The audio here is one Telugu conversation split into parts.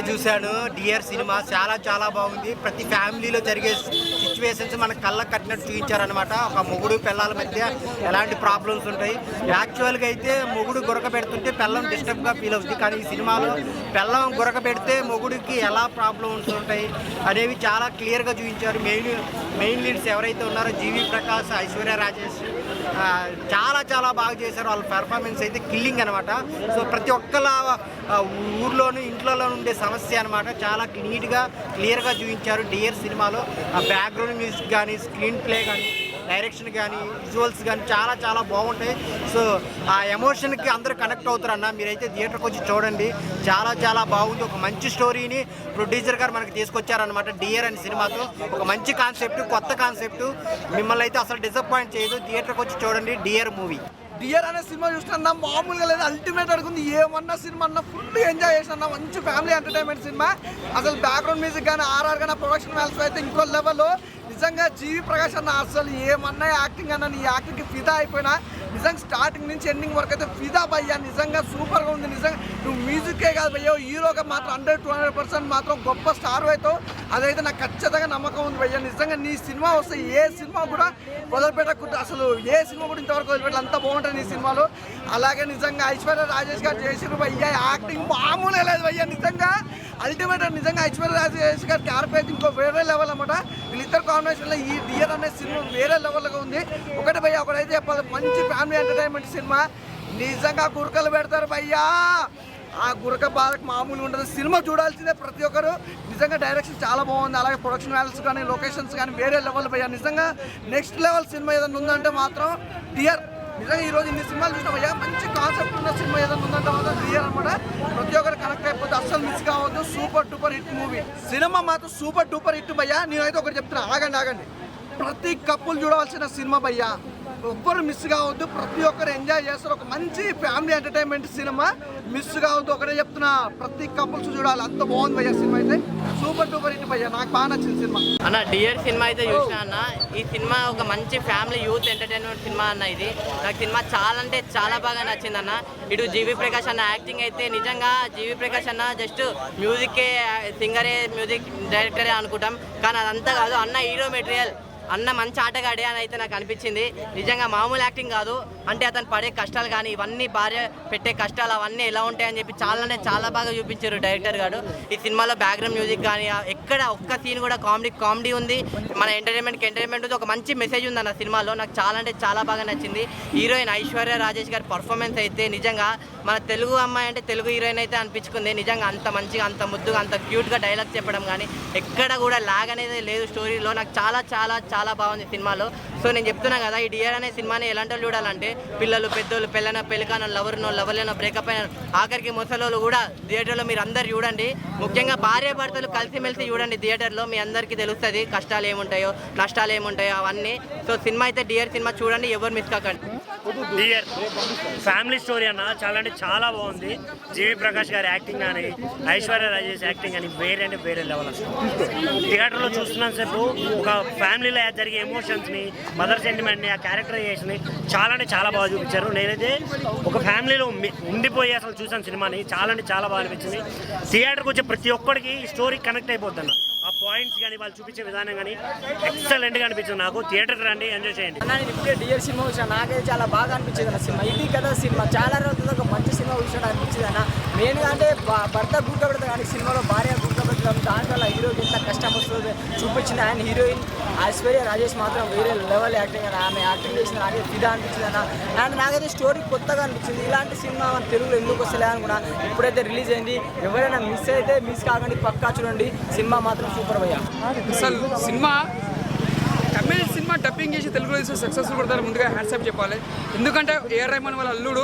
చూశాను డియర్ సినిమా చాలా చాలా బాగుంది. ప్రతి ఫ్యామిలీలో జరిగే సిచ్యువేషన్స్ మన కళ్ళకు కట్టినట్టు చూపించారనమాట. ఒక మొగుడు పిల్లల మధ్య ఎలాంటి ప్రాబ్లమ్స్ ఉంటాయి. యాక్చువల్గా అయితే మొగుడు గురక పెడుతుంటే పిల్లం డిస్టర్బ్గా ఫీల్ అవుతుంది. కానీ ఈ సినిమాలో పిల్లం గురక పెడితే మొగుడికి ఎలా ప్రాబ్లమ్స్ ఉంటాయి అనేవి చాలా క్లియర్గా చూపించారు. మెయిన్ లీడ్స్ ఎవరైతే ఉన్నారో జీవి ప్రకాష్, ఐశ్వర్య రాజేష్ చాలా చాలా బాగా చేశారు. వాళ్ళ పెర్ఫార్మెన్స్ అయితే కిల్లింగ్ అనమాట. సో ప్రతి ఒక్కళ్ళ ఊర్లోనూ ఇంట్లోనూ ఉండే సమస్య అనమాట. చాలా నీట్గా క్లియర్గా చూపించారు డియర్ సినిమాలో. ఆ బ్యాక్గ్రౌండ్ మ్యూజిక్ కానీ, స్క్రీన్ ప్లే కానీ, డైరెక్షన్ కానీ, విజువల్స్ కానీ చాలా చాలా బాగుంటాయి. సో ఆ ఎమోషన్కి అందరూ కనెక్ట్ అవుతారన్న. మీరైతే థియేటర్కి వచ్చి చూడండి. చాలా చాలా బాగుంది. ఒక మంచి స్టోరీని ప్రొడ్యూసర్ గారు మనకి తీసుకొచ్చారనమాట డియర్ అనే సినిమాతో. ఒక మంచి కాన్సెప్ట్, కొత్త కాన్సెప్ట్. మిమ్మల్ని అయితే అసలు డిసప్పాయింట్ చేయదు. థియేటర్కి వచ్చి చూడండి డియర్ మూవీ. డియర్ అనే సినిమా చూస్తున్నా మామూలుగా లేదు, అల్టిమేట్ అడుగుంది. ఏమన్నా సినిమా అన్నా ఫుల్ ఎంజాయ్ చేసిన మంచి ఫ్యామిలీ ఎంటర్టైన్మెంట్ సినిమా. అసలు బ్యాక్గ్రౌండ్ మ్యూజిక్ కానీ, ఆర్ఆర్ కానీ, ప్రొడక్షన్ వాల్యూస్ అయితే ఇంకో లెవెల్. నిజంగా జీవి ప్రకాష్ అన్న అసలు ఏమన్నా యాక్టింగ్ అన్న, నీ యాక్టింగ్కి ఫిదా అయిపోయినా. నిజంగా స్టార్టింగ్ నుంచి ఎండింగ్ వరకు అయితే ఫిదా భయ్యా. నిజంగా సూపర్గా ఉంది. నిజంగా నువ్వు మ్యూజిక్కే కాదు భయ్యా, హీరోగా మాత్రం 100-200% మాత్రం గొప్ప స్టార్ అవుతావు. అదైతే నాకు ఖచ్చితంగా నమ్మకం ఉంది భయ్యా. నిజంగా నీ సినిమా వస్తే ఏ సినిమా కూడా వదిలిపెట్టకుండా, అసలు ఏ సినిమా కూడా ఇంతవరకు వదిలిపెట్టాలి, అంత బాగుంటుంది నీ సినిమాలో. అలాగే నిజంగా ఐశ్వర్య రాజేష్ గారు చేసిరు భయ్యా. యాక్టింగ్ మామూలే లేదు భయ్యా. నిజంగా అల్టిమేట్. నిజంగా ఐశ్వర్య రాజేష్ గారి క్యారెక్టర్ ఇంకో వేరే లెవెల్ అనమాట. వీళ్ళిద్దరు కాంబినేషన్లో ఈ డియర్ అనే సినిమా వేరే లెవెల్గా ఉంది. ఒకటి భయ్యా, ఒకటైతే చెప్పాలి, మంచి ఫ్యామిలీ ఎంటర్టైన్మెంట్ సినిమా. నిజంగా గురకలు పెడతారు భయ్యా. ఆ గురక బాధకు మామూలు ఉంటుంది. సినిమా చూడాల్సిందే ప్రతి ఒక్కరు. నిజంగా డైరెక్షన్ చాలా బాగుంది. అలాగే ప్రొడక్షన్ వాల్యూస్ కానీ, లొకేషన్స్ కానీ వేరే లెవెల్ భయ్యా. నిజంగా నెక్స్ట్ లెవెల్ సినిమా ఏదైనా ఉందంటే మాత్రం డియర్. నిజంగా ఈరోజు ఇన్ని సినిమాలు చూసినా భయ్యా, మంచి కాన్సెప్ట్ ఉన్న సినిమా ఏదైనా ఉందంటే మాత్రం డియర్ అనమాట. ప్రతి ఒక్కరు కనెక్ట్ అయిపోతే అస్సలు మిస్ కావద్దు. Super duper hit movie. Cinema మాత్రం సూపర్ డూపర్ హిట్ భయ్యా. నేనైతే ఒకటి చెప్తున్నా, ఆగండి. ప్రతి కప్పులు చూడవలసిన సినిమా భయ్యా. ఒక్కరు మిస్ కావద్దు. ప్రతి ఒక్కరు ఎంజాయ్ చేస్తారు. ఒక మంచి ఫ్యామిలీ ఎంటర్టైన్మెంట్ సినిమా. మిస్ కావద్దు. ఒకటే చెప్తున్నా, ప్రతి కపుల్స్ చూడాలి. అంత బాగుంది భయ్యా సినిమా అయితే. సూపర్ డూపర్ హిట్ భయ్యా. నాకు బాగా నచ్చింది సినిమా అన్న. డియర్ సినిమా అయితే చూసిన అన్న. ఈ సినిమా ఒక మంచి ఫ్యామిలీ యూత్ ఎంటర్టైన్మెంట్ సినిమా అన్న. ఇది నాకు సినిమా చాలా అంటే చాలా బాగా నచ్చింది అన్న. ఇటు జీవి ప్రకాష్ అన్న యాక్టింగ్ అయితే నిజంగా జీవి ప్రకాష్ అన్న జస్ట్ మ్యూజిక్కే, సింగరే, మ్యూజిక్ డైరెక్టరే అనుకుంటాం. కానీ అదంతా కాదు అన్న. హీరో మెటీరియల్ అన్న. మంచి ఆటగాడే అని అయితే నాకు అనిపించింది. నిజంగా మామూలు యాక్టింగ్ కాదు. అంటే అతను పడే కష్టాలు కానీ, ఇవన్నీ భార్య పెట్టే కష్టాలు అవన్నీ ఎలా ఉంటాయని చెప్పి చాలా అంటే చాలా బాగా చూపించారు డైరెక్టర్ గారు. ఈ సినిమాలో బ్యాక్గ్రౌండ్ మ్యూజిక్ కానీ, ఎక్కడ ఒక్క సీన్ కూడా కామెడీ ఉంది. మన ఎంటర్టైన్మెంట్ ఉంది. ఒక మంచి మెసేజ్ ఉంది అన్న సినిమాలో. నాకు చాలా అంటే చాలా బాగా నచ్చింది. హీరోయిన్ ఐశ్వర్య రాజేష్ గారి పర్ఫార్మెన్స్ అయితే నిజంగా మన తెలుగు అమ్మాయి అంటే తెలుగు హీరోయిన్ అయితే అనిపించుకుంది. నిజంగా అంత మంచిగా, అంత ముద్దుగా, అంత క్యూట్గా డైలాగ్ చెప్పడం కానీ ఎక్కడ కూడా లాగ్ అనేది లేదు స్టోరీలో. నాకు చాలా చాలా చాలా బాగుంది సినిమాలో. సో నేను చెప్తున్నా కదా, ఈ డియర్ అనే సినిమాని ఎలాంటి వాళ్ళు చూడాలంటే పిల్లలు, పెద్దోళ్ళు, పెళ్ళికానో, లవర్లేనో, బ్రేకప్ అయిన, ఆఖరికి ముసలోళ్ళు కూడా థియేటర్లో మీరు అందరు చూడండి. ముఖ్యంగా భార్య భర్తలు కలిసిమెలిసి చూడండి థియేటర్లో. మీ అందరికీ తెలుస్తుంది కష్టాలు ఏముంటాయో, నష్టాలు ఏముంటాయో అవన్నీ. సో సినిమా అయితే డియర్ సినిమా చూడండి, ఎవరు మిస్ కాకండి. డియర్ ఫ్యామిలీ స్టోరీ అన్న. చాలా అంటే చాలా బాగుంది. జీవి ప్రకాష్ గారి యాక్టింగ్ కానీ, ఐశ్వర్య రాజేష్ యాక్టింగ్ కానీ వేరే అంటే వేరే లెవెల్ అసలు. థియేటర్లో చూస్తున్నంత సేపు ఒక ఫ్యామిలీలో జరిగే ఎమోషన్స్ని, మదర్ సెంటిమెంట్ని, ఆ క్యారెక్టరైజేషన్ని చాలా అంటే చాలా బాగా చూపించారు. నేనైతే ఒక ఫ్యామిలీలో ఉండిపోయి అసలు చూసాను సినిమాని. చాలా అంటే చాలా బాగా అనిపించింది. థియేటర్కి వచ్చే ప్రతి ఒక్కడికి ఈ స్టోరీ కనెక్ట్ అయిపోద్ది అన్న. ఆ పాయింట్స్ కానీ, వాళ్ళు చూపించే విధానం కానీ ఎక్సలెంట్గా అనిపించింది నాకు. థియేటర్కి రండి, ఎంజాయ్ చేయండి. నేను ఇప్పుడే డియర్ సినిమా చూసాను. నాకైతే చాలా బాగా అనిపించింది అన్న సినిమా. ఇది కదా సినిమా. చాలా రోజులు ఒక మంచి సినిమా చూసాడు అనిపించింది అన్న. మెయిన్గా అంటే భర్త గుర్తు పెడతాం కానీ సినిమాలో భార్య గుర్తు పెట్టడం, దాంట్లో హీరోకి ఎంత కష్టం వస్తుంది చూపించింది. ఆయన హీరోయిన్ ఐశ్వర్య రాజేష్ మాత్రం వేరే లెవెల్ యాక్టింగ్ అన్న. ఆమె యాక్టింగ్ చేసిన నాకే ఫిదా అనిపించింది అన్న. అండ్ నాకైతే స్టోరీ కొత్తగా అనిపించింది. ఇలాంటి సినిమా మన తెలుగులో ఎందుకు వస్తలే అనుకున్నా. ఇప్పుడైతే రిలీజ్ అయింది. ఎవరైనా మిస్ అయితే మిస్ కాకండి, పక్కా చూడండి. సినిమా మాత్రం సూపర్ భయ్యా. అసలు సినిమా తమిళ సినిమా డబ్బింగ్ చేసి తెలుగులో తీసి సక్సెస్ఫుల్ కొడతారు. ముందుగా హ్యాట్సాప్ చెప్పాలి. ఎందుకంటే ఏఆర్ రెహమాన్ వాళ్ళ అల్లుడు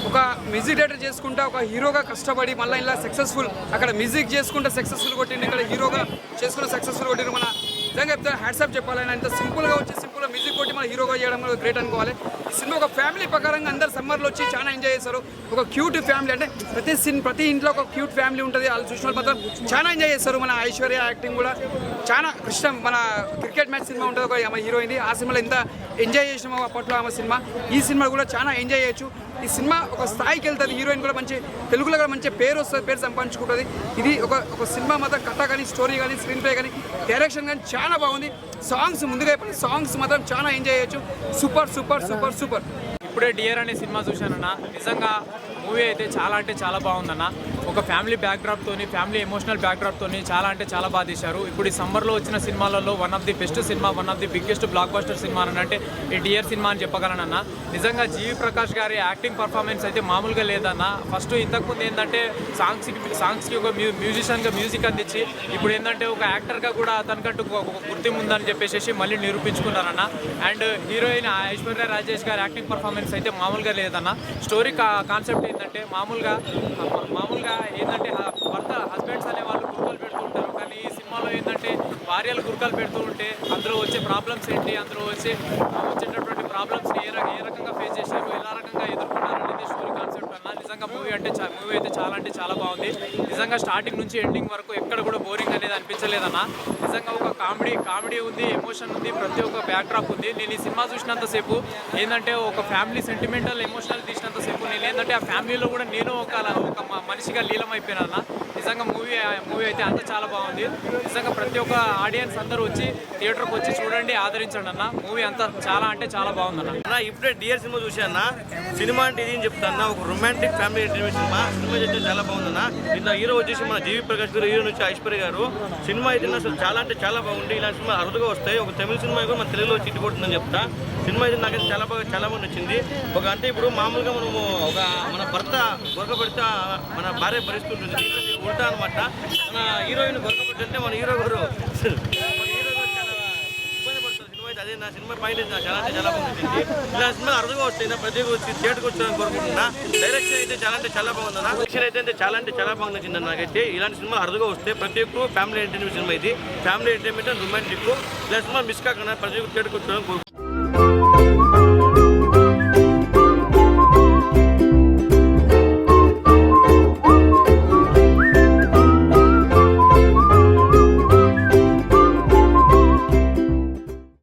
ఒక మ్యూజిక్ డైరెక్టర్ చేసుకుంటా ఒక హీరోగా కష్టపడి మళ్ళీ ఇలా సక్సెస్ఫుల్, అక్కడ మ్యూజిక్ చేసుకుంటే సక్సెస్ఫుల్ కొట్టిండు, ఇక్కడ హీరోగా చేసుకుంటే సక్సెస్ఫుల్ కొట్టిండు. మన నిజంగా చెప్తే హ్యాట్సాప్ చెప్పాలి. ఆయన ఇంత సింపుల్గా వచ్చి సింపుల్గా మ్యూజిక్ కొట్టి మన హీరోగా చేయడం గ్రేట్ అనుకోవాలి. ఈ సినిమా ఒక ఫ్యామిలీ ప్రకారంగా అందరు సమ్మర్లో వచ్చి చాలా ఎంజాయ్ చేస్తారు. ఒక క్యూట్ ఫ్యామిలీ అంటే ప్రతి ఇంట్లో ఒక క్యూట్ ఫ్యామిలీ ఉంటుంది. వాళ్ళు చూసిన వాళ్ళు మాత్రం చాలా ఎంజాయ్ చేస్తారు. మన ఐశ్వర్య యాక్టింగ్ కూడా చాలా ఇష్టం. మన క్రికెట్ మ్యాచ్ సినిమా ఉంటుంది ఒక హీరోయిన్. ఆ సినిమాలో ఎంత ఎంజాయ్ చేసినామో అప్పట్లో ఆమె సినిమా, ఈ సినిమా కూడా చాలా ఎంజాయ్ చేయొచ్చు. ఈ సినిమా ఒక స్థాయికి వెళ్తుంది, హీరోయిన్ కూడా మంచి తెలుగులో కూడా మంచి పేరు వస్తుంది, పేరు సంపాదించుకుంటుంది. ఇది ఒక సినిమా మాత్రం కథ కానీ, స్టోరీ కానీ, స్క్రీన్ ప్లే కానీ, డైరెక్షన్ కానీ చాలా బాగుంది. సాంగ్స్ ముందుగా చెప్పండి, సాంగ్స్ మాత్రం చాలా ఎంజాయ్ చేయొచ్చు. Super super super super. ఇప్పుడే డియర్ అనే సినిమా చూశానన్న, నిజంగా మూవీ అయితే చాలా బాగుందన్న. ఒక ఫ్యామిలీ బ్యాక్డ్రాప్తోని, ఫ్యామిలీ ఎమోషనల్ బ్యాక్డ్రాప్తోని చాలా బాగా తీశారు. ఇప్పుడు ఈ సమ్మర్లో వచ్చిన సినిమాలలో one of the best cinema, one of the biggest block buster cinema అని అంటే ఈ డియర్ సినిమా అని చెప్పగలనన్న. నిజంగా జీవి ప్రకాష్ గారి యాక్టింగ్ పర్ఫార్మెన్స్ అయితే మామూలుగా లేదన్న. ఫస్ట్ ఇంతకుముందు ఏంటంటే సాంగ్స్కి ఒక మ్యూజిషియన్గా మ్యూజిక్ అందించి, ఇప్పుడు ఏంటంటే ఒక యాక్టర్గా కూడా తనకంటూ ఒక గుర్తింపు ఉందని చెప్పేసి మళ్ళీ నిరూపించుకున్నారన్న. అండ్ హీరోయిన్ ఐశ్వర్య రాజేష్ గారి యాక్టింగ్ పర్ఫార్మెన్స్ అయితే మామూలుగా లేదన్న. స్టోరీ కాన్సెప్ట్ ఏంటంటే మామూలుగా ఏంటంటే భర్త హస్బెండ్స్ అనే వాళ్ళు గుర్కాలు పెడుతూ ఉంటారు, కానీ ఈ సినిమాలో ఏంటంటే భార్యలు గుర్కాలు పెడుతూ ఉంటే అందులో వచ్చే ప్రాబ్లమ్స్ ఏంటి, అందులో వచ్చేటటువంటి ప్రాబ్లమ్స్ని ఏ రకంగా ఫేస్ చేశారు, ఎలా రకంగా ఎదుర్కొన్నారు అనేది స్టోరీ కాన్సెప్ట్ అన్న. నిజంగా మూవీ అయితే చాలా బాగుంది. నిజంగా స్టార్టింగ్ నుంచి ఎండింగ్ వరకు ఎక్కడ కూడా బోరింగ్ అనేది అనిపించలేదన్న. నిజంగా ఒక కామెడీ ఉంది, ఎమోషన్ ఉంది, ప్రతి ఒక్క బ్యాక్డ్రాప్ ఉంది. నేను ఈ సినిమా చూసినంతసేపు ఏంటంటే ఒక ఫ్యామిలీ సెంటిమెంటల్ ఎమోషనల్ తీసినంతసేపు నేను ఏంటంటే ఆ ఫ్యామిలీలో కూడా నేను ఒక మనిషిగా లీలమైపోయినా. నిజంగా మూవీ అయితే అంతా చాలా బాగుంది. నిజంగా ప్రతి ఒక్క ఆడియన్స్ అందరూ వచ్చి థియేటర్కి వచ్చి చూడండి, ఆదరించండి అన్న. మూవీ అంతా చాలా బాగుందన్న. ఇప్పుడే డియర్ సినిమా చూసాను. సినిమా అంటే ఇది చెప్తాను, ఒక romantic family entertainment cinema. Cinema అయితే చాలా బాగుందన్న. ఇందులో హీరో వచ్చేసి మన జీవి ప్రకాష్ గారు, హీరోయిన్ వచ్చి ఐశ్వర్య గారు. సినిమా అయితే అసలు చాలా బాగుంది. ఇలాంటి సినిమా అరుదుగా వస్తాయి. ఒక తమిళ సినిమా కూడా మన తెలుగులో చిట్టి కొడుతుందని చెప్తా. సినిమా అయితే నాకైతే చాలా బాగా నచ్చింది. అంటే ఇప్పుడు మామూలుగా మనము మన భర్త గొరకబడితే మన భార్య భరిస్తుంటుంది, ఉల్టా అనమాట. మన హీరోయిన్ గొరకబడితే మన హీరో గారు చాలా ఇబ్బంది పడుతుంది. సినిమా అయితే అదే నా సినిమా పాయింట్ చాలా బాగా నచ్చింది. ఇలా సినిమా అరుదుగా వస్తాయి, ప్రతి థియేటర్కి వచ్చాలని కోరుకుంటున్నా. డైరెక్షన్ అయితే చాలా బాగుందన్న. డైరెక్షన్ అయితే చాలా బాగా నచ్చింది నాకైతే. ఇలాంటి సినిమా అరుదుగా వస్తే ప్రతి ఒక్క ఫ్యామిలీ ఎంటర్టైన్మెంట్ సినిమా ఇది. Family entertainment and romantic. ఇలా సినిమా మిస్ కాకుండా ప్రతి ఒక్క థియేటర్కి వచ్చాలని కోరుకుంటున్నాను.